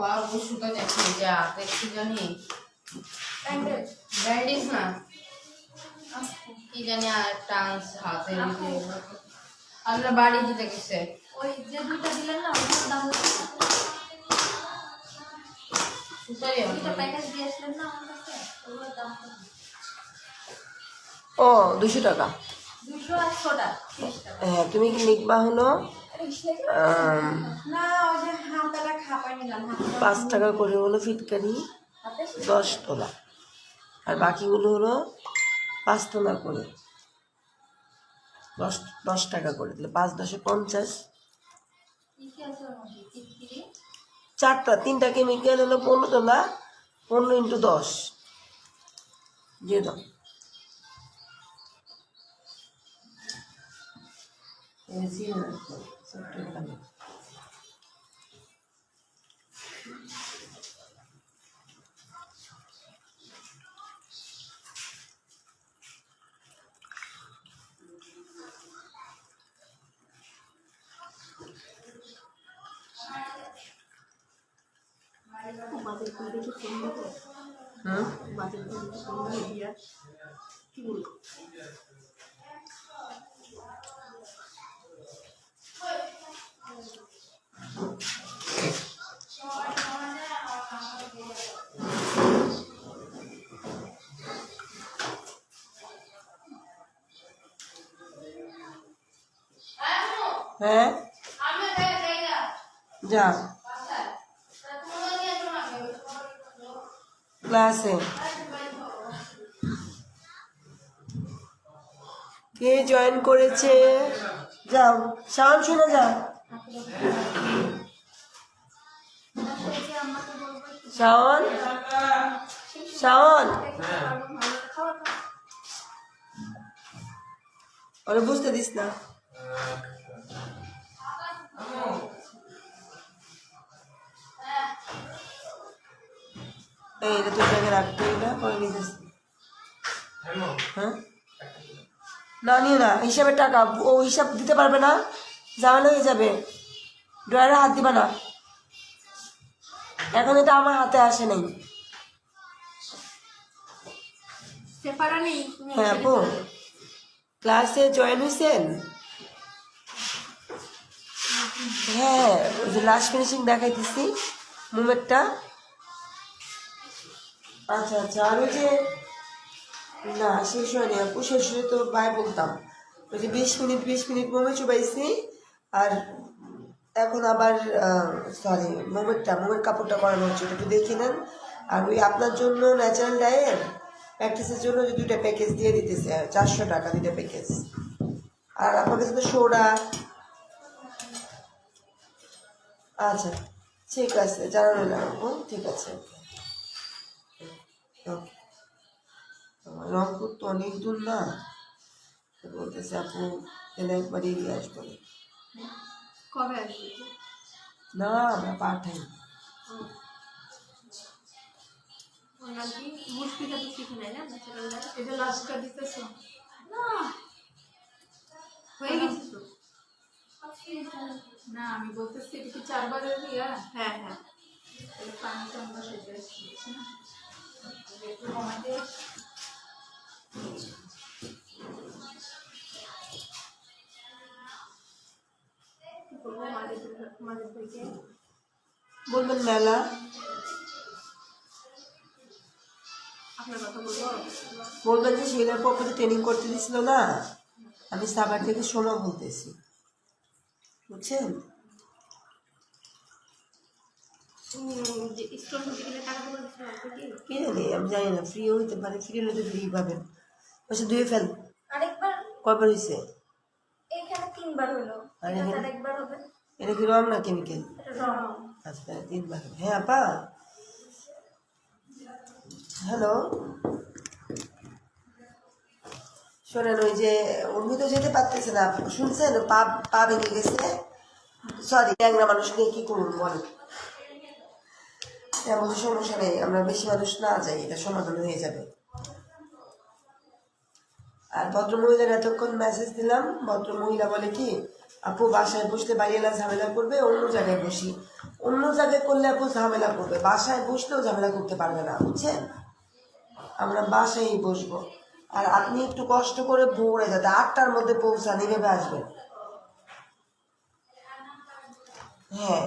বাবু সুতো দেখি যা দেখছি জানি ব্যান্ডেজ না কি জানি আর টান্স হাতে আপনার বাড়ি দিতে গেছে ওই যে দুইটা দিলেন না ওটার দাম সুতোই দুইটা প্যাকেজ দিয়ে আসলেন না আমার কাছে ওগুলোর দাম ও 200 টাকা। 200 আর 6টা 30 টাকা। হ্যাঁ তুমি কি লিখবা হলো না ওই যে হাতাটা খাপাই নিলাম 5 টাকা করে হলো ফিটকারি 10 তোলা, আর বাকিগুলো হলো 5 তোলা করে 10 টাকা করে দিলে 5 10 50। কি আছে ওর মধ্যে চিটকিরি 4টা 3টা কেমিক্যাল হলো 15 তোলা, 15 × 10 দিয়ে দাও। বাজেট করে দেখি ফোন দেবো বাজেট করে দেখি ফোন দেবো দিয়া কি বলবো হ্যাঁ যা ক্লাসে কে জয়েন করেছে যাও শাওন শুনে যাও শাওন শাওন ওরে বুঝতে দিস না এই এটা তুই জায়গায় রাখতে না করে নিয়ে যাস হ্যাঁ না নিও না হিসাবের টাকা ও হিসাব দিতে পারবে না, ঝামেলা হয়ে যাবে, ড্রয়ারে হাত দিবা না, এখন এটা আমার হাতে আসে নাই। হ্যাঁ আপু ক্লাসে জয়েন হয়েছেন? হ্যাঁ ওই যে লাস্ট ফিনিশিং দেখাইতেছি মুমেন্টটা। আচ্ছা আচ্ছা আর ওই যে না শেষ হয়নি আপু, শেষ হলে তো বাই বলতাম। ওই যে 20 মিনিট মোমে চুবাইছি, আর এখন আবার সরি মোমের কাপড়টা করানো হচ্ছে, ওটা একটু দেখে নেন। আর ওই আপনার জন্য ন্যাচারাল ডায়ের প্র্যাকটিসের জন্য যে 2টা প্যাকেজ দিয়ে দিতেছে 400 টাকা 2টা প্যাকেজ, আর আপনার কাছে তো সোডা। আচ্ছা ঠিক আছে জানা রইলাম আপু, ঠিক আছে ওকে। রংপুর তো অনেক দূর না, বলতেছে আপু এলে একবার এগিয়ে আসবো কবে আসবে না আমরা পাঠাই ওনাকে মুশকিলটা তো শিখে নেয় না ন্যাচারাল এটা লাস্টটা দিতেছো না হয়ে গেছে তো না আমি বলতেছি এটা কি 4 বারের ইয়া হ্যাঁ হ্যাঁ এই পানিটা আমরা সেটা দিচ্ছি না একটু কমাতে বলবেন মেলা আপনার কথা বলবো বলবেন যে শিলার পক্ষে ট্রেনিং করতে দিছিল না, আমি সাভার থেকে সোমা বলতেছি, বুঝছেন? কি জানি আমি জানি না, ফ্রি হইতে পারে, ফ্রি হলে তো ফ্রি পাবেন। বলছে ধুয়ে ফেল আরেকবার কয়বার হয়েছে? এইখানে 3 বার হলো, আর এটা এখানে আরেকবার হবে, এটা কি রং না কেমিক্যাল? এটা রং। আচ্ছা তাহলে 3 বার হবে। হ্যাঁ আপা হ্যালো শোনেন, ওই যে উনি তো যেতে পারতেছে না, শুনছেন পা পা ভেঙে গেছে, সরি ট্যাংরা মানুষ নিয়ে কি করুন বলেন? তেমন সমস্যা নেই, আমরা বেশি মানুষ না যাই, এটা সমাধান হয়ে যাবে। আর ভদ্রমহিলার এতক্ষণ মেসেজ দিলাম, ভদ্রমহিলা বলে কি আপু বাসায় বসতে বাইরে এলা ঝামেলা করবে, অন্য জায়গায় বসি। অন্য জায়গায় করলে আপু ঝামেলা করবে, বাসায় বসলেও ঝামেলা করতে পারবে না, বুঝছেন? আমরা বাসায় বসবো। আর আপনি একটু কষ্ট করে ভোরে যাতে 8টার মধ্যে পৌঁছান, এইভাবে আসবেন। হ্যাঁ,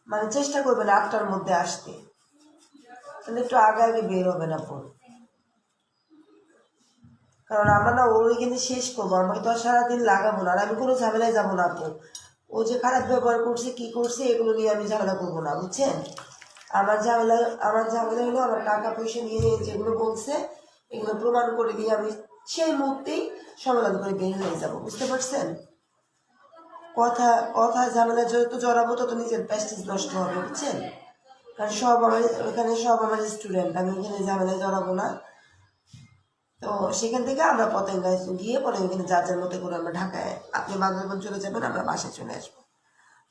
মানে চেষ্টা করবেন 8টার মধ্যে আসতে, তাহলে একটু আগে আগে বের হবেন আপু। কারণ আমরা না ওর এখানে শেষ করবো, আমাকে তো আর সারাদিন লাগাবো না। আর আমি কোনো ঝামেলায় যাবো না আপু। ও যে খারাপ ব্যবহার করছে কি করছে এগুলো নিয়ে আমি ঝামেলা করবো না, বুঝছেন? আমার ঝামেলা হলো আমার টাকা পয়সা নিয়ে যেগুলো বলছে এগুলো প্রমাণ করে দিয়ে আমি সেই মুহূর্তেই সমাধান করে বের হয়ে যাবো, বুঝতে পারছেন? কথা কথা ঝামেলা যত জড়াবো তত নিজের প্রেস্টিজ নষ্ট হবে, বুঝছেন? কারণ সব আমার স্টুডেন্ট, আমি ওখানে ঝামেলায় জড়াবো না। তো সেখান থেকে আমরা পতেঙ্গায় গিয়ে পরে ওখানে যার যার মতো করে আমরা ঢাকায়, আপনি বান্দরবান চলে যাবেন, আমরা বাসায় চলে আসবো।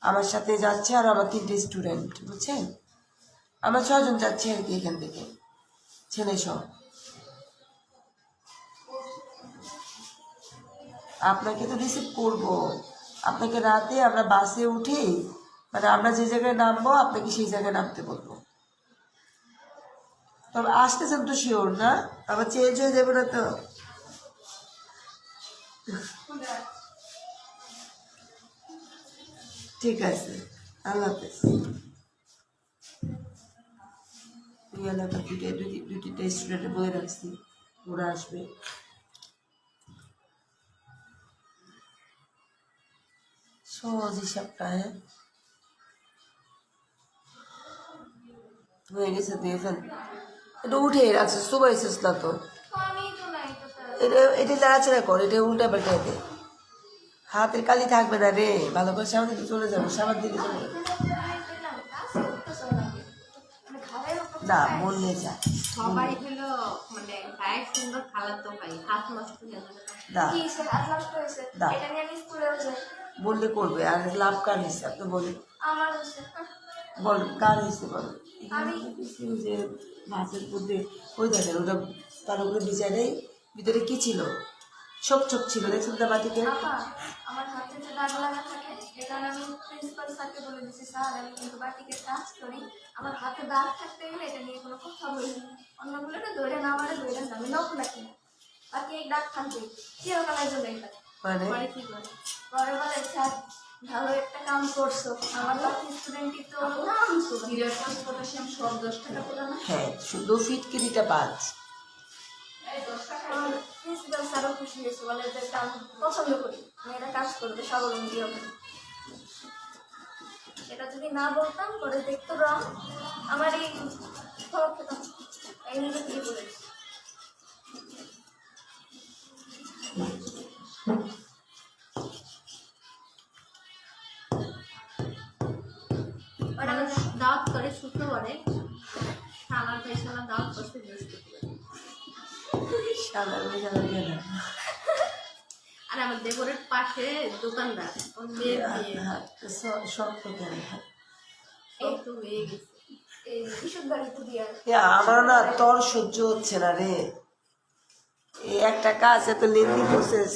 আমার সাথে যাচ্ছে আর আমার 3টে স্টুডেন্ট, বুঝছেন? আমরা 6 জন যাচ্ছি আর কি এখান থেকে, ছেলে সব। আপনাকে তো রিসিভ করবো, আপনাকে রাতে আমরা বাসে উঠে মানে আমরা যে জায়গায় নামবো আপনাকে সেই জায়গায় নামতে বলবো। তবে আসতেছেন তো শিওর না? আবার চেঞ্জ হয়ে যাবে না তো? ঠিক আছে, আল্লাহ হাফেজ। ওই এলাকার দুইটা স্টুডেন্টে বলে রাখছি ওরা আসবে। সহজ হিসাবটা, হ্যাঁ হয়ে গেছে, দিয়েছেন এটা উঠে রাখছিস তো পাইছিস না তো, এটা নাড়াচাড়া কর, এটা উল্টা পাল্টাই দে, হাতের কালি থাকবে না রে। ভালো করে সামনের দিকে চলে যাবো, সামনের দিকে চলে যাবো। না বললে যা, সবাই হলো মানে গায়ে সুন্দর খালাতো ভাই, হাত নষ্ট হয়ে যাবে। না কি সে হাত নষ্ট হয়েছে? না এটা নিয়ে আমি স্কুলেও যাই। বললে করবে। আর লাভ কার হয়েছে আপনি বলেন, আমার হচ্ছে বল কার হয়েছে বলেন। আমি যে মাছের মধ্যে ওই দেখেন ওটা তার উপরে বিচারেই ভিতরে কি ছিল, ছোপ ছোপ ছিল, দেখছেন তো মাটিতে। আপা, আমার হাতে যে দাগ লাগা থাকে এটা আমি প্রিন্সিপাল স্যারকে বলে দিচ্ছি, স্যার আমি কিন্তু বাটিকে কাজ করি, আমার হাতে দাগ থাকতে গেলে এটা নিয়ে কোনো কথা বলি না। অন্যগুলোটা ধরে না আমারে ধরে না, আমি লোক নাকি বাকি এই দাগ থাকবে চিরকালের জন্য এটা। মানে পরে কি করে পরে বলে স্যার ভালো একটা কাম করছো, আমার বাকি স্টুডেন্টই তো নাম সিরিয়াস পটাশিয়াম সব 10 টাকা করে না। হ্যাঁ, শুধু ফিটকিরিটা 5। প্রিন্সিপাল স্যারও খুশি হয়েছে, বলে যে কাম পছন্দ করি, মেয়েরা কাজ করবে স্বাবলম্বী হবে। এটা যদি না বলতাম পরে দেখতো রং আমার এই খবর পেতাম, এই নিজে থেকে বলেছি। মানুষ দাওয়াত করে শুক্রবারে, শালার ভাই শালা দাওয়াত করতে বৃহস্পতিবার। সাদা হয়ে যাবে কেন? আর আমার দেবরের পাশে দোকানদার, ওর মেয়ের বিয়ে, সব তো কেন? এই তো হয়ে গেছে। এই কিশোর বাড়িতে দিয়ে আমার না তোর সহ্য হচ্ছে না রে, এই একটা কাজ এত লেন্দি প্রসেস।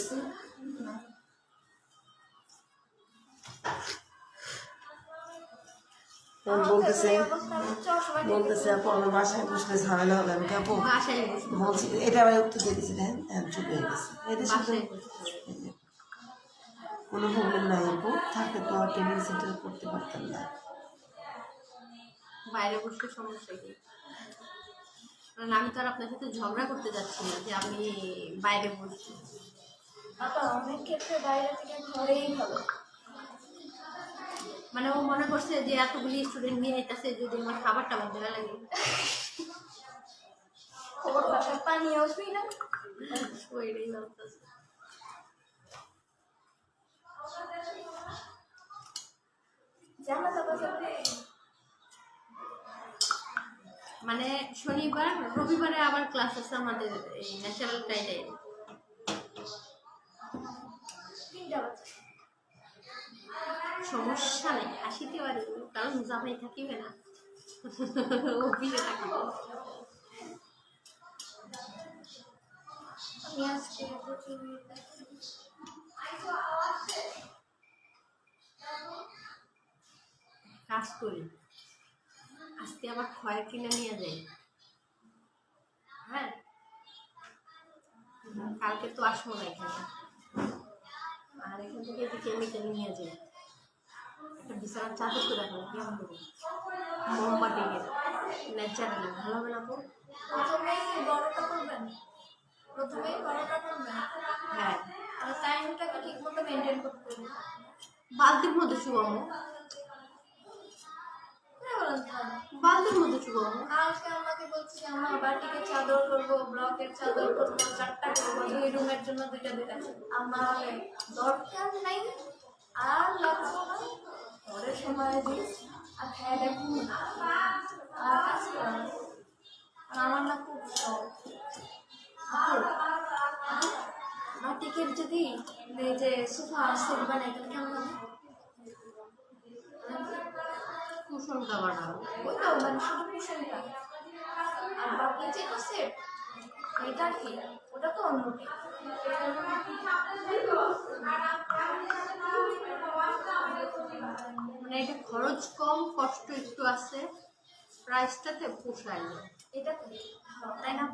বলতেছে আপু আমার বাসায় বসলে ঝামেলা হবে। আমি আপু বাসায় বসে, বলছি এটা আবার উত্তর দিয়ে দিচ্ছি, হ্যাঁ চুপ হয়ে গেছে। এদের সাথে বাসায় বসে। কোনো প্রবলেম নাই আপু, থাকলে তো আর ট্রেনিং সেন্টার করতে পারতাম না। বাইরে বসলে সমস্যা কি? কারণ আমি তো আর আপনার সাথে ঝগড়া করতে যাচ্ছি না যে আমি বাইরে বসছি। আপা অনেক ক্ষেত্রে বাইরে থেকে ঘরেই ভালো। মানে ও মনে করছে যে এতগুলি স্টুডেন্ট নিয়ে আইতাছে, যদি আমার খাবার টাবার দেওয়া লাগে। খবর বাসার পানি আসবি না ওইটাই ভাবতেছে। জানা যাবে যাবে মানে শনিবার রবিবারে আবার ক্লাস আছে আমাদের এই ন্যাশনাল টাইডে। 3টা বাজে। সমস্যা নেই, আসিতে পারি, কারণ জামাই থাকিবে না, অফিসে থাকিবে। আমি আজকে কাজ করি। আজকে আবার খয়ের কিনে নিয়ে যাই। হ্যাঁ, কালকে তো আসবো না এখানে, আর এখান থেকে যে কেমিক্যাল নিয়ে যাই। একটা বিছানার চাদর করে রাখলাম, কেমন হবে? মোমবাতি দিয়ে ন্যাচারালি ভালো হবে না? তো প্রথমেই বড়টা করবেন, প্রথমেই বড়টা করবেন। হ্যাঁ, আর টাইমটাকে ঠিক মতো মেনটেন করতে হবে। বালতির মধ্যে শুকাবো, বালতির মধ্যে শুকাবো। আজকে আমাকে বলছি আমার বাটিকে চাদর করবো, ব্লকের চাদর করবো, 4টা করবো, 2 রুমের জন্য 2টা। আমার দরকার নাই, আর লাগবো না। পরে সময় দিস আর খেয়ে দেখুন আর কাজ করা। আর আমার না খুব শখ বাটিকের, যদি এই যে সোফা সেট বানাই তাহলে কেমন হবে? কুশনটা বানাবো, ওই তো মানে শুধু কুশনটা, আর বাকি যে সেট এটা কি, ওটা তো অন্যটি। মানে এটা খরচ কম, কষ্ট একটু আছে, প্রাইসটাতে পোষায় না। এটা তাই না?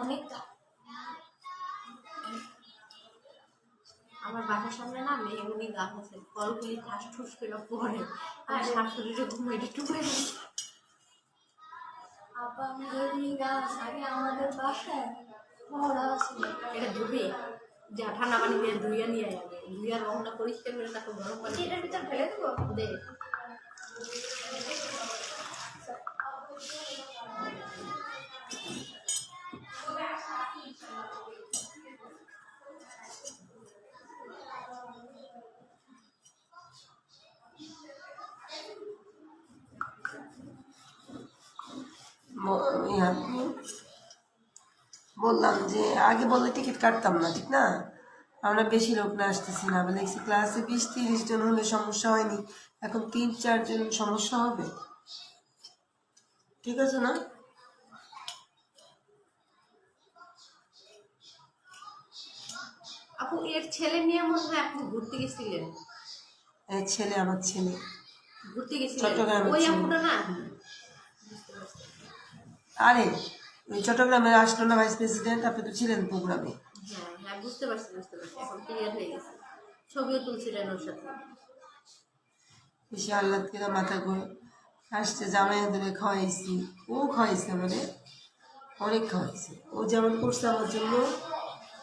অনেক আমার বাসার সামনে না মেহগুনি গাছ আছে, ফলগুলি ঠাস ঠুস করে পড়ে, আর শাশুড়ির ঘুমিয়ে ডুবে গেছে। আপা মেহগুনি গাছ আগে আমাদের বাসায় পড়া ছিল। এটা ধুবি যা ঠান্ডা পানি দিয়ে ধুইয়া নিয়ে যাবে, ধুইয়া রংটা পরিষ্কার করে তাকে গরম পানি এটার ভিতর ফেলে দেবো। দে বললাম যে আগে বললে টিকিট কাটতাম না, ঠিক না? আমরা বেশি লোক না আসতেছি না, আমি দেখছি ক্লাসে 20-30 জন হলে সমস্যা হয়নি, এখন 3-4 জন সমস্যা হবে। ঠিক আছে না? আপু এর ছেলে নিয়ে মনে হয় আপনি ঘুরতে গেছিলেন। এই ছেলে, আমার ছেলে ঘুরতে গেছিলেন চট্টগ্রামে। ওই আপুটা না? আরে ওই চট্টগ্রামে আসলো না ভাইস প্রেসিডেন্ট, আপনি তো ছিলেন প্রোগ্রামে। হ্যাঁ হ্যাঁ, বুঝতে পারছি, এখন ক্লিয়ার হয়ে গেছে। ছবিও তুলছিলেন ওর সাথে। বেশি আহ্লাদ করে মাথা ঘুরে আসছে, জামাই ধরে খাওয়াইছি, ও খাওয়াইছে মানে অনেক খাওয়াইছে। ও যেমন করছে আমার জন্য,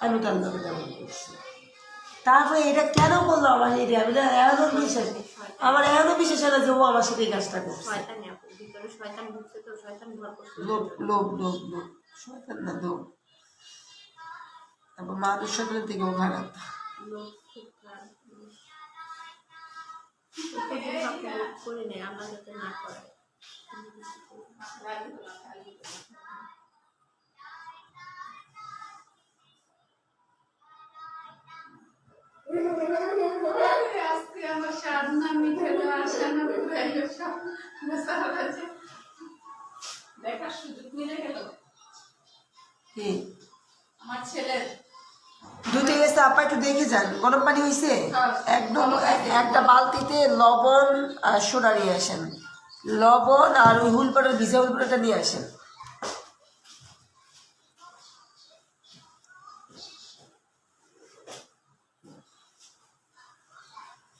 আমি তো আল্লাহকে যেমন করছি। তারপরে এটা কেন বললো আমার, এটা আমি না এমন বিশ্বাস, আমার এমন বিশ্বাস হয় না যে ও আমার সাথে এই কাজটা করছে। লোভ লোভ লোভ লোভ, শয়তান না লোভ। তারপর মানুষ শয়তানের থেকেও খারাপ। করে নেই, আমরা যাতে না করে। দেখার সুযোগ মিলে গেল কি আমার ছেলের দুধে গেছে, আপা একটু দেখে যান গরম পানি হয়েছে একদম। একটা বালতিতে লবণ আর সোডা নিয়ে আসেন, লবণ আর ওই হুলপাটার ভিজা হুলপাটাটা নিয়ে আসেন।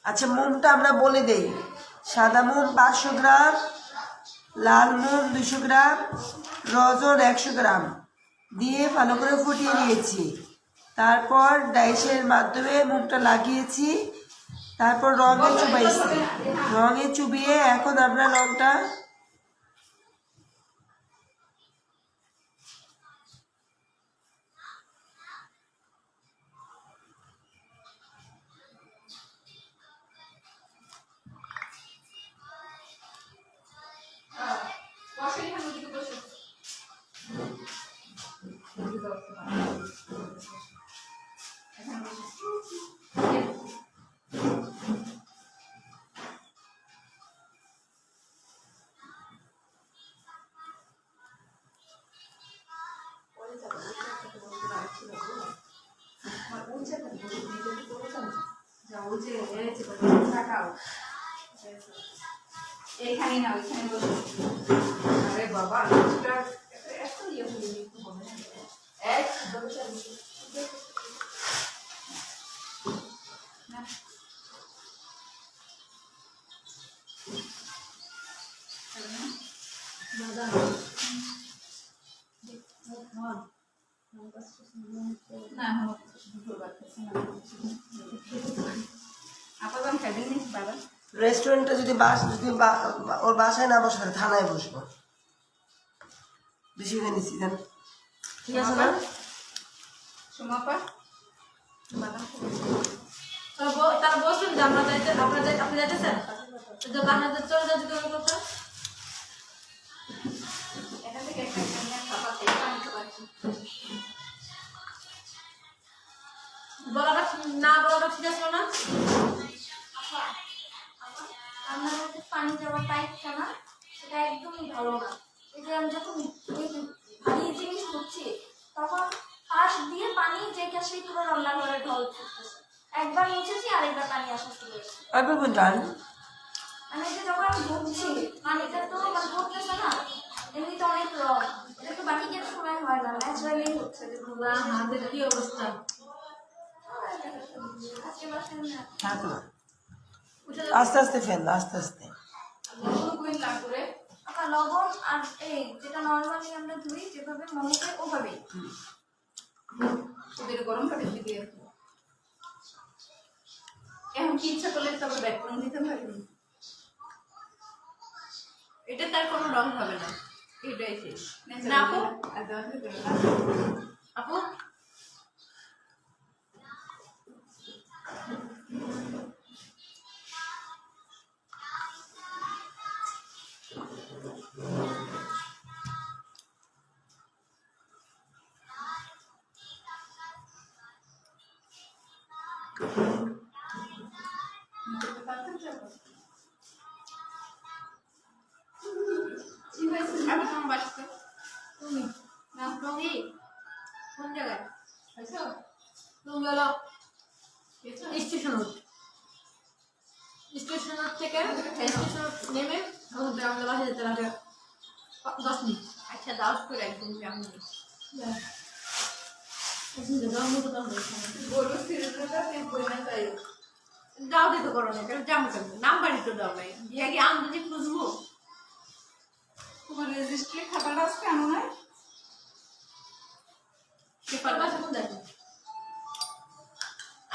আচ্ছা মোমটা আমরা বলে দেই, সাদা মোম 500 গ্রাম, লাল মোম 200 গ্রাম, রজন 100 গ্রাম দিয়ে ভালো করে ফুটিয়ে নিয়েছি। তারপর ডাইসের মাধ্যমে মোমটা লাগিয়েছি, তারপর রঙে চুবাইছি, রঙে চুবিয়ে এখন আমরা রঙটা এইখানে না ওইখানে বসে। আরে বাবা লোকটা এত ইয়ে হয়ে যেতে হবে না। এক দশটা না না দুটো বাচ্চা না আপাতত খেদিন নি বাবা রেস্টুরেন্টে যদি ওর বাসায় না বসে তাহলে থানায় বসবো। বেশি করে নিচ্ছি জান, ঠিক আছে না? সুমাপা তারা বলছেন যে আমরা যাইতে আপনি যাইতেছেন আপনাদের চলে যাচ্ছে তোমার কথা এখান থেকে একটা খাবার খেয়ে পানি খাবাচ্ছি বলাটা না বলাটা ঠিক আছে না আমার যে পানি যাওয়ার পাইপটা না সেটা একদমই ভালো না। এই যে আমি যখন এই ভারী জিনিস হচ্ছে তখন পাশ দিয়ে পানি যে সেই পুরো রান্নাঘরে ঢল থাকতেছে। একবার মুছেছি আরেকবার পানি আসা শুরু হয়েছে। আর বলবেন জান, মানে যে যখন আমি ধুচ্ছি পানিটা তো মানে ধরতেছে না, এমনিতে অনেক রং, এটা তো বাকি কিছু সময় হয় না, ন্যাচারালি হচ্ছে যে না হাতের কি অবস্থা আজকে বাসায় না থাক না, আস্তে আস্তে ফেল, আস্তে আস্তে। কুইন লাগবে আবার লবণ আর এই যেটা নর্মালি আমরা ধুই যেভাবে মোমোকে ওভাবেই ওদের গরম পানি দিয়ে এখন কি ইচ্ছা করলে তবে ব্যাকরণ দিতে পারি এটা তার কোনো রং হবে না এটাই শেষ না আপু আপু আমি তোমার বাসাতে তুমি না তুমি কোন জায়গায় আচ্ছা তুমি হলো স্টেশন থেকে স্টেশন নেমে আমাদের বাসা যেতে লাগে 10 মিনিট আচ্ছা দাও করে একদম আমি বলবো সিরিজটা পরিমাণ চাই দাও দিতে করো না কেন জামা কেন নাম্বারই তো দাও নাই দিয়ে আগে আন্দাজে খুঁজবো তোমার রেজিস্ট্রি খাতাটা আজকে আনো নাই পেপার বাসা কোন জায়গা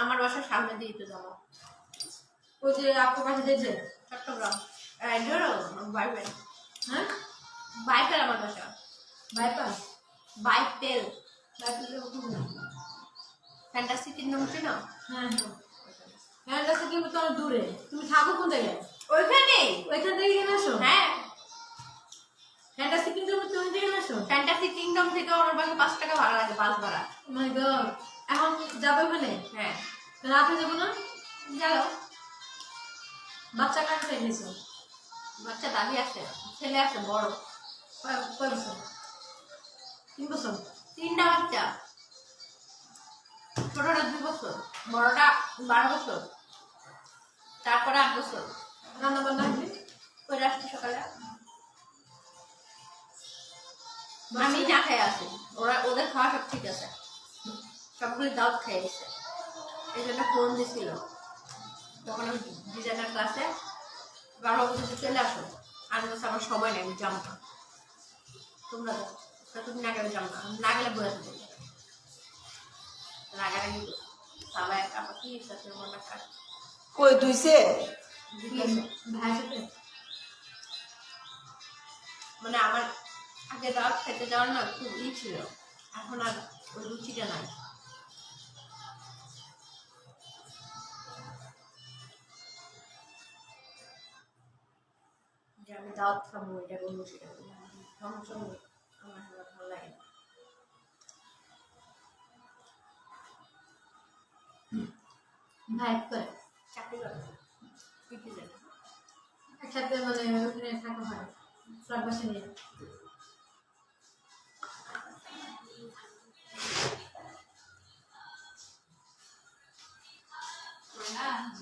আমার বাসার সামনে দিয়ে তো যাবো ওই যে আপনার বাসা যেতে চট্টগ্রাম ধরো বাইপেল হ্যাঁ বাইপেল আমার বাসা বাইপাস বাইপেল বাইপাসের ওখানে ফ্যান্টাসি 3 নম্বর ছিল হ্যাঁ হ্যাঁ কাছে কিন্তু তো দূরে তুমি থাকো কোন জায়গায় ওইখানে ওইখান থেকে কিনে আসো হ্যাঁ ফ্যান্টাসি কিন্তু তুমি থেকে আসো ফ্যান্টাসি কিংডম থেকে আমার বাকি 5 টাকা ভাড়া লাগে বাস ভাড়া মাই গড এখন যাবে ওখানে হ্যাঁ রাতে যাবো না যাও বাচ্চা কার চাইছো বাচ্চা দাদি আছে ছেলে আছে বড় কয় বছর 3 বছর 3টা বাচ্চা ছোটটা 2 বছর বড়টা 12 বছর তারপরে 8 বছর রান্না বান্না হবে ওই রাস্তা সকালে আমি না খেয়ে আসি ওদের খাওয়া সব ঠিক আছে সবগুলি দাওয়াত খেয়ে গেছে এই জন্য ফোন দিছিল তখন আমি ডিজাইনার ক্লাসে 12 বছর চলে আসো আর বলছে আমার সময় নেই আমি যাবো না তোমরা যাও তুমি না গেলে যাবো না না গেলে বয়ে আসবে রাগারাগি সবাই আমার কি ইচ্ছা ছিল মনে কাজ কই তুইছে ভাইয়ের সাথে মানে আমার আগে দাওয়াত খেতে যাওয়ার না খুব ছিল এখন আর ওই রুচিটা নাই যে আমি দাওয়াত খাবো এটা করবো সেটা করবো সমস্যা নেই আমার ভালো লাগে না ভাই করে চাকরি করে পিটি যায় একসাথে মানে ওখানে থাকা হয় ফ্ল্যাট বাসা নিয়ে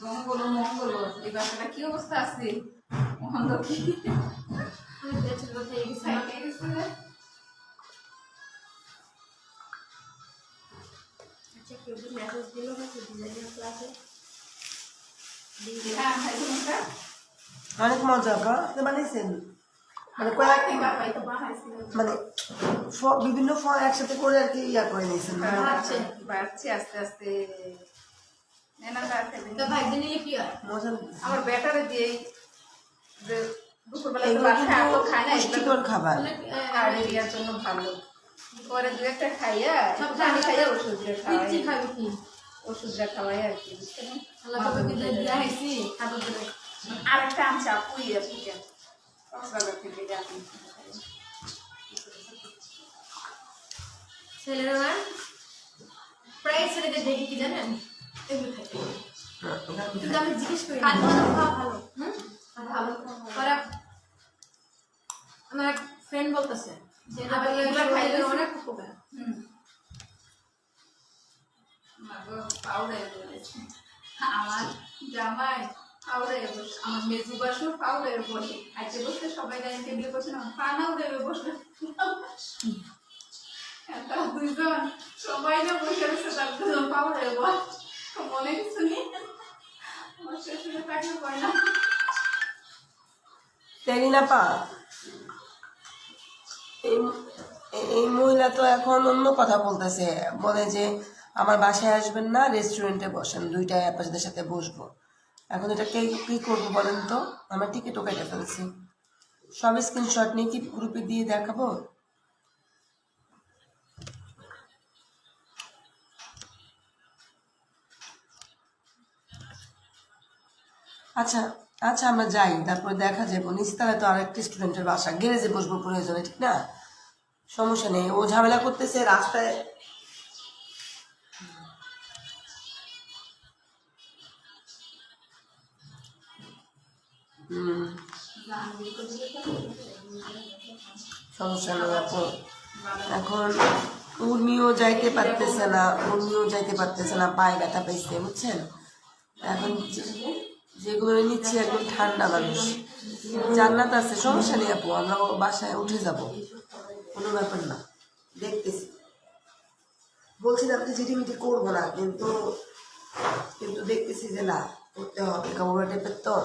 মঙ্গল এই বাসাটা কি অবস্থা আছে অন্ধ কি আমি বেঁচে কোথায় গেছি না। খাইতে গেছিলে? আচ্ছা কেউ কি মেসেজ দিল নাকি ডিজাইনের ক্লাসে? হ্যাঁ খাইতে মনটা অনেক মজা আপা আপনি বানিয়েছেন মানে কয়েক বাবাই তো বানাইছিল। মানে বিভিন্ন ফল একসাথে করে আর কি ইয়া করে নিয়েছেন না? বাড়ছে বাড়ছে আস্তে আস্তে নেনা খাইতে তো ভাই দিনে কি হয়? মজা লাগছে। আমার ব্যাটারে দিয়ে যে দুপুরবেলা তো এগুলো বাসায় কিন্তু এত খায় না, এগুলো পুষ্টিকর খাবার হাড়েরিয়ার জন্য ভালো। পরে দু একটা খাইয়া পানি খাইয়া ওষুধটা পিচ্ছি খাওয়াই, খাবি কি? ওষুধটা খাওয়াই আর কি, বুঝছেন? আল্লাহ তোকে কিন্তু দিয়া হইছি খাবো করে। আর একটা আনছে আপুই থেকে কক্সবাজার থেকে যাচ্ছি। ছেলেরা না প্রায় ছেলেদের দেখি কি জানেন এগুলো খাইতে, কিন্তু আমি জিজ্ঞেস করি না। খাওয়া ভালো। হুম? ভালো ওরা আমার এক ফ্রেন্ড বলতেছে যে এটা বলে এগুলো খাইলে শরীরের অনেক উপকার। আমার জামাই পাউডারে বসে, আমার মেজু বাসু পাউডারে বসে, আজকে বসে সবাই ডাইনিং টেবিলে বসে না পানা উড়ে বসে, তারা দুইজন সবাই না বসে রয়েছে, তার দুজন পাউডারে বস, মনে কিছু নেই। আমার শ্বশুরে তাকে কয় না তেরিনা পা এই এই মহিলা তো এখন অন্য কথা বলতেছে, বলে যে আমার বাসায় আসবেন না, রেস্টুরেন্টে বসেন, দুইটায় আপনাদের সাথে বসবো। এখন এটা কে কি করবো বলেন তো? আমার টিকিটও কেটে ফেলছি, সব স্ক্রিনশট নিয়ে কি গ্রুপে দিয়ে দেখাবো? আচ্ছা আচ্ছা আমরা যাই, তারপরে দেখা যাবো। নিস্তারে তো আরেকটি স্টুডেন্টের বাসা, গ্যারেজে বসবো প্রয়োজনে, ঠিক না? সমস্যা নেই, ও ঝামেলা করতেছে রাস্তায়। সমস্যা নেই আপু। এখন উর্মিও যাইতে পারতেছে না, পায়ে ব্যথা পাইছে, বুঝছেন? এখন যেগুলো নিচ্ছে একদম ঠান্ডা মানুষ, জান্নাত আছে, সমস্যা নেই আপু, আমরা বাসায় উঠে যাব, কোনো ব্যাপার না। দেখতেছি, বলছিলাম যে ঝিটিমিটি করবো না, কিন্তু কিন্তু দেখতেছি যে না, করতে হবে, কাপড় টেপের তো।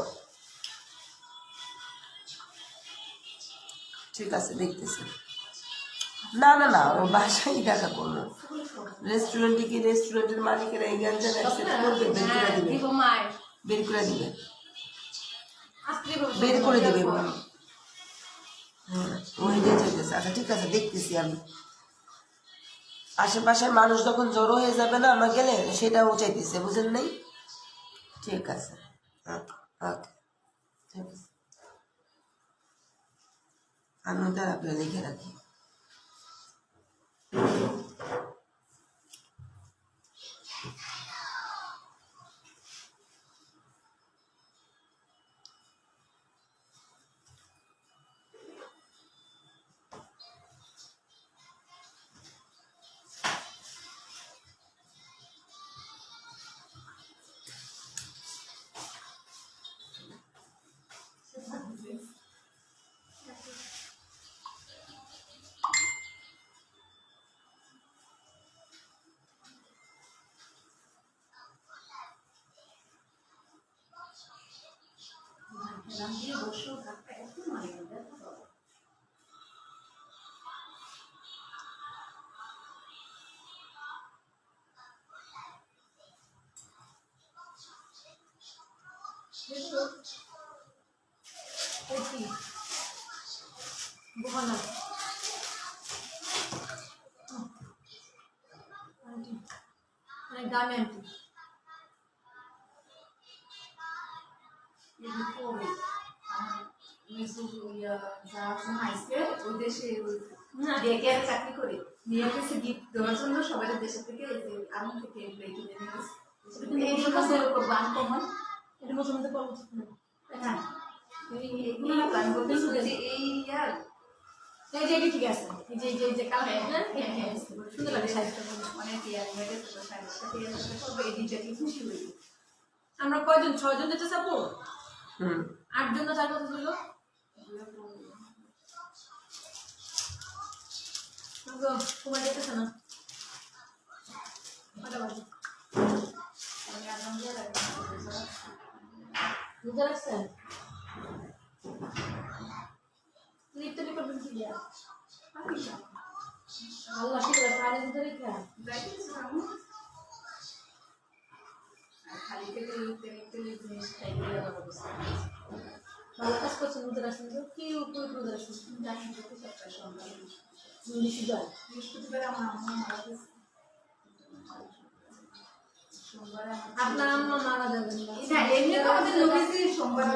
ঠিক আছে, দেখতেছি। না না না, ও বাসায় দেখা করবো। রেস্টুরেন্টে কি রেস্টুরেন্টের মালিকেরা এই গান অ্যাকসেপ্ট করবে? বের করে দিবে, দিব মায়ের বের করে দিবে, আস্তে বলবো। বের করে দিবে। ওই যে যেতেছে। আচ্ছা ঠিক আছে, দেখতেছি আমি। আশেপাশের মানুষ যখন জড়ো হয়ে যাবে না আমরা গেলে, সেটাও চাইতেছে, বুঝেন নাই? ঠিক আছে, ওকে, ঠিক আছে। আমি তার আপনার লিখে রাখি। বহানা অনেক দামি আন্টি। চাকরি করে নিয়ে গেছে গিফট দেওয়ার জন্য সবাই দেশের থেকে, আমি থেকে এগুলো কিনে নিয়ে গেছে। এইগুলো কাছে করবো আনকমন, এটা পছন্দ করবো না। হ্যাঁ আমি বলতেছি যে এই ইয়ার এই যে এটা ঠিক আছে, এই যে এই যে কালার হ্যাঁ হ্যাঁ হ্যাঁ সুন্দর লাগে সাইজটা। অনেক ইয়ার মেয়েদের তো সাইজটা করবো, এই দিনটা কি খুশি হইল। আমরা কয়জন? 6 জন যেতে চাপো? হুম 8 জন না 4 কথা ছিল তোমার দেখতেছে না কটা বাজে বুঝতে পারছেন লিখতে করবেন কি দিয়া আল্লাহ কি করে পারে দিতে রেখে খালি থেকে লিখতে জিনিস খাই দিয়ে ভালো কাজ করছেন বুঝতে পারছেন তো কি উপর বুঝতে পারছেন জানি করতে সপ্তাহে সন্ধ্যা বৃহস্পতিবার বৃহস্পতিবার আমার আম্মা মারা গেছে সোমবারে আপনার আম্মা মারা যাবেন না এমনি তো আমাদের নবীজি সোমবার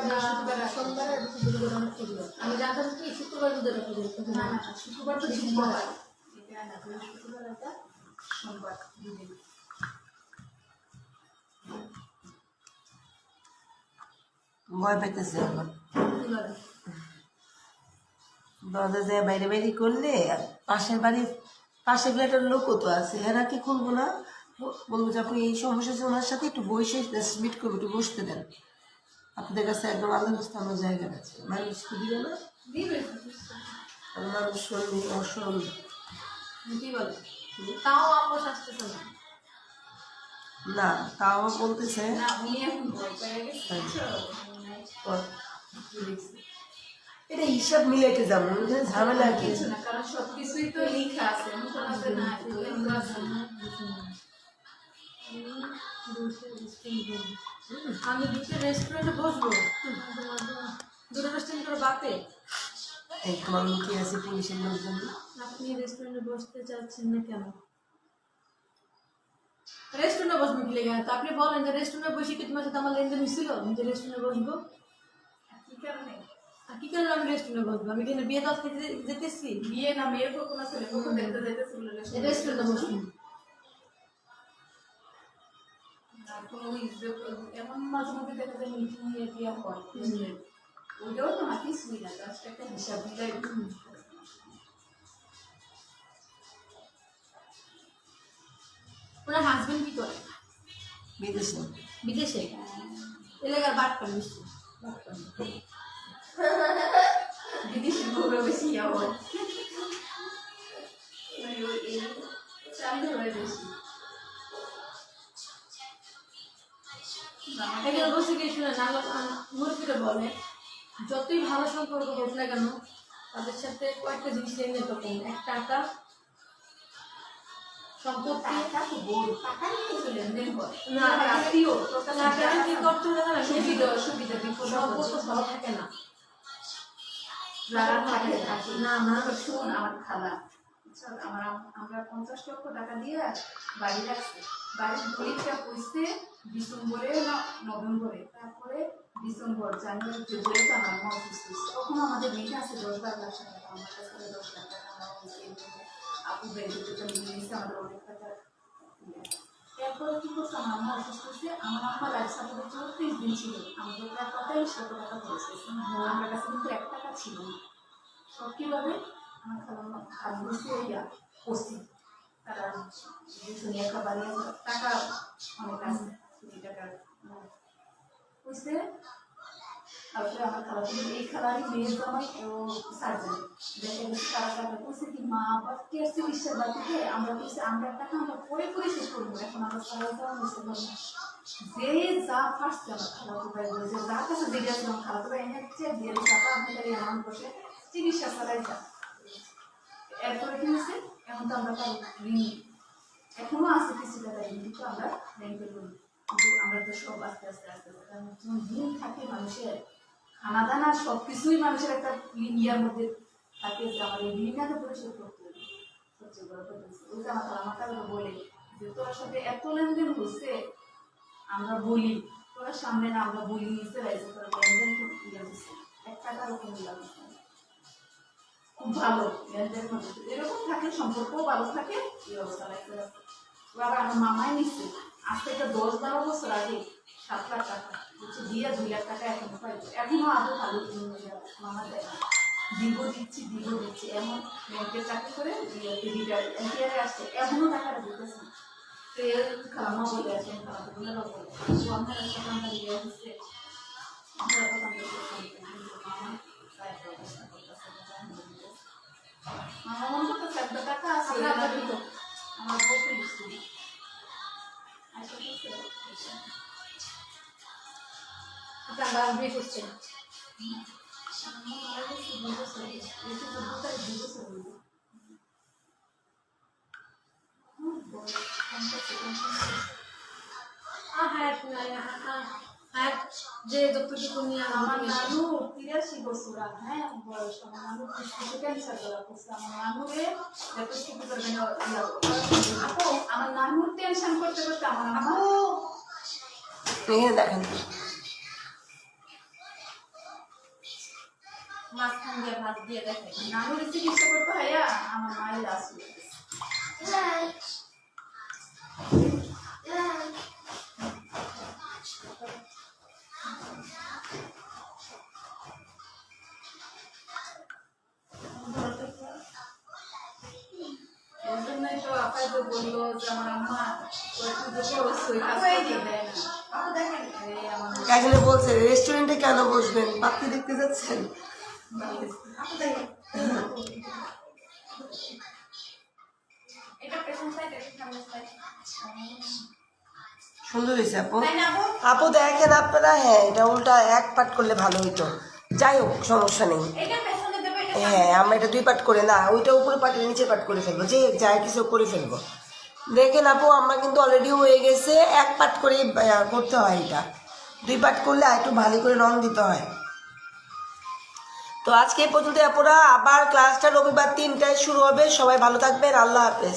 সোমবার আর বৃহস্পতিবার অনেক পুজো আমি জানতাম কি শুক্রবার বুধবার পুজো না না শুক্রবার তো সোমবার এটা না বৃহস্পতিবার এটা সোমবার দুদিন ভয় পাইতেছে এখন কি বলে দরজা যায় বাইরে বাইরে করলে পাশের বাড়ির পাশের ফ্ল্যাটের লোকও তো আছে এরা কি করবো না বলবো যে আপনি এই সমস্যা আছে ওনার সাথে একটু বসে মিট করবো একটু বসতে দেন আপনাদের কাছে একদম আল্লাহ আমার জায়গা আছে মানুষ কি দিবে না আর মানুষ শুনবে অসল কি বলে তাও আম্মু শাস্তি শোনা না তাও বলতেছে না উনি এখন ভয় পেয়ে গেছে এটা হিসাব মিলাইতে যাবো ঝামেলা কি কিছু না কারণ সবকিছুই তো লেখা আছে মুখে না আমি দুটো রেস্টুরেন্টে বসবো দুটো রেস্টুরেন্ট করে বাপে এই তোমার লুকিয়ে আছে পুলিশের লোকজন আপনি রেস্টুরেন্টে বসতে চাচ্ছেন না কেন রেস্টুরেন্টে বসবো কি লেগে তো আপনি বলেন যে রেস্টুরেন্টে বসে কি তোমার সাথে আমার লেনদেন হয়েছিল যে রেস্টুরেন্টে বসবো কি কারণে আর কি কারণে আমি রেস্টুরেন্টে বসবো আমি কিন্তু বিয়ে দশ খেতে যেতেছি বিয়ে না মেয়ের কোনো ছেলে কখন দেখতে যাইতেছিল রেস্টুরেন্টে বসবো কোনো ইজ্জত এমন মাঝে মধ্যে দেখা যায় মিটিং নিয়ে দিয়া হয় ওইটাও তো না কিছুই না জাস্ট একটা হিসাব দিলাই ওনার হাজবেন্ড কি করে বিদেশে বিদেশে এলাকার বাট পান মিষ্টি বিদেশি ঘুরে বেশি হয় চাইলে হয়ে বেশি এখানে বসে গিয়ে শুনে মুরগিটা বলে যতই ভালো সম্পর্ক হোক না কেন তাদের সাথে কয়েকটা জিনিস লেনদেন করতে হবে এক টাকা সম্পত্তি টাকা তো বড় টাকা নিয়ে তো লেনদেন করে না আত্মীয় টাকা কি করতে হবে না সুবিধা অসুবিধা বিপদ সম্পর্ক ভালো থাকে না যারা থাকে থাকে না না শোন আমার খালা আমরা 50 লক্ষ টাকা দিয়ে বাড়ি রাখছি বাড়ির দলিলটা পয়সে ডিসেম্বরে না নভেম্বরে তারপরে ডিসেম্বর জানুয়ারি ফেব্রুয়ারিতে আমার মা অসুস্থ হয়েছে তখন আমাদের মেয়েটা আছে 10-12 লাখ টাকা আমার কাছে 10 লাখ টাকা আমার আপু বেড়ে নিয়েছে আমাদের অনেক টাকা এরপরে কি করছে আমার আম্মা অসুস্থ হয়েছে আমার আম্মা লাইফ সাপোর্টের জন্য 30 দিন ছিল আমাদের প্রায় 45 লক্ষ টাকা পড়েছে আমার কাছে কিন্তু 1 টাকা ছিল না সব কীভাবে আমার খালা হয়েছে ইয়া ওসি তারা দুনিয়া খাবার টাকা অনেক আছে 2 টাকা হয়েছে তারপরে আমার খালা এই খালারই মেয়ের জামাই সার্জন দেখা গেছে তারা টাকা করছে কি মা আবার কে চিকিৎসার বাড়িতে আমরা বলছি আমরা টাকা আমরা পরে পরে শেষ করবো এখন আমরা সবাই যাওয়া হয়েছে যে যা ফার্স্ট আমার খালাতো ভাই বলে যে যার কাছে দেখে আসলাম খালাতো ভাই এনে হচ্ছে দিয়ে টাকা আপনাদের এমন বসে চিকিৎসা চালাই যা এরপরে কি হয়েছে এখন তো আমরা তার ঋণ এখনো আছে কিছু টাকা ঋণ কিন্তু আমরা ব্যাংকে লোন কিন্তু আমরা তো সব আস্তে আস্তে আস্তে কারণ ঋণ থাকে মানুষের খানা দানা সব কিছুই মানুষের একটা ইয়ার মধ্যে থাকে যে আমার এই ঋণটাকে পরিশোধ করতে হবে সবচেয়ে বড় কথা ওইটা আমার কাছে বলে যে তোর সাথে এত লেনদেন হচ্ছে আমরা বলি তোরা সামনে না আমরা বলি নিচে রয়েছে তোরা লেনদেন ইয়ে দিচ্ছে 1 টাকারও কোনো লাভ নেই খুব ভালো লেনদেন করতে এরকম থাকে সম্পর্কও ভালো থাকে এই অবস্থা লাগতে রাখতে আবার আমার মামাই নিচ্ছে আজ থেকে 10-12 বছর আগে 7 লাখ টাকা হচ্ছে দিয়ে 2 লাখ টাকা এখনো পাই এখনো আদৌ ভালো মামা দেয় না দিব দিচ্ছি এমন ব্যাংকের চাকরি করে এনটিআরে আসছে এখনো টাকাটা দিতেছে তো এর খালামা বলে আসেন খালামা বলে আপনার সাথে আমরা দিয়ে আসছে আমার মনে করতে 14 টাকা আছে আমার বউকে দিচ্ছি আপনার বাবা বিয়ে করছেন হ্যাঁ যে যতটুকু নিয়ে আমার নানু 83 বছর হ্যাঁ বয়স আমার নানু ফুসফুসে ক্যান্সার ধরা পড়ছে আমার নানুরে লেপ্টোস্কোপি করবেন আপু আমার নানুর টেনশন করতে করতে আমার আম্মা এখানে দেখেন মাঝখান দিয়ে ভাত দিয়ে দেখেন নানুর চিকিৎসা করতে হয় আমার মায়ের আসবে এই জন্যই তো আপাই তো বললো যে আমার আম্মা দেয় না এই আমার এখানে বলছে রেস্টুরেন্টে কেন বসবেন পাত্রী দেখতে যাচ্ছেন এটা পেছন সাইড এটা সামনে সাইড সুন্দর হয়েছে আপু তাই না আপু? আপু দেখেন আপনারা হ্যাঁ এটা উল্টা এক পাট করলে ভালো হইতো যাই হোক সমস্যা নেই এটা পেছনে দেবো এটা হ্যাঁ আমরা এটা 2 পাট করে না ওইটা উপরে পাটের নিচে পাট করে ফেলবো যে যাই কিছু করে ফেলবো দেখেন আপু আমরা কিন্তু অলরেডি হয়ে গেছে এক পাট করে করতে হয় এটা 2 পাট করলে একটু ভালো করে রং দিতে হয় তো আজকে এই পর্যন্ত আপুরা আবার ক্লাসটা রবিবার 3টায় শুরু হবে সবাই ভালো থাকবেন আল্লাহ হাফেজ